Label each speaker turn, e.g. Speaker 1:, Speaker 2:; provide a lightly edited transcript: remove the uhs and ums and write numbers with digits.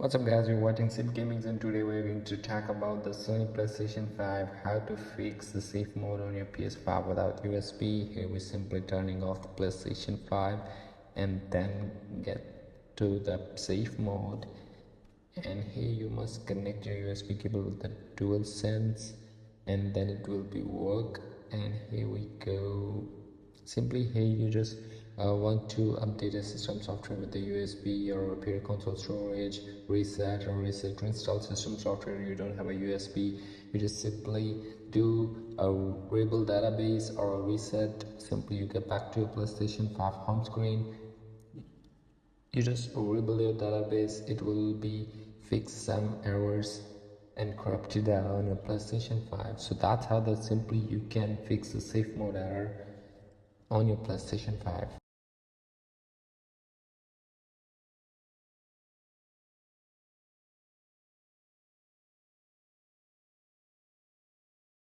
Speaker 1: What's up guys, you're watching Sid Gaming and today we're going to talk about the Sony PlayStation 5, how to fix the safe mode on your PS5 without USB. Here we're simply turning off the PlayStation 5 and then get to the safe mode, and here you must connect your USB cable with the dual sense and then it will be work. And here we go. Simply here you just want to update a system software with the USB or repair console storage, reset to install system software. You don't have a USB, you just simply do a rebuild database or a reset. Simply you get back to your PlayStation 5 home screen, you just rebuild your database, it will be fix some errors and corrupt data on your PlayStation 5. So that's how that simply you can fix the safe mode error on your PlayStation 5.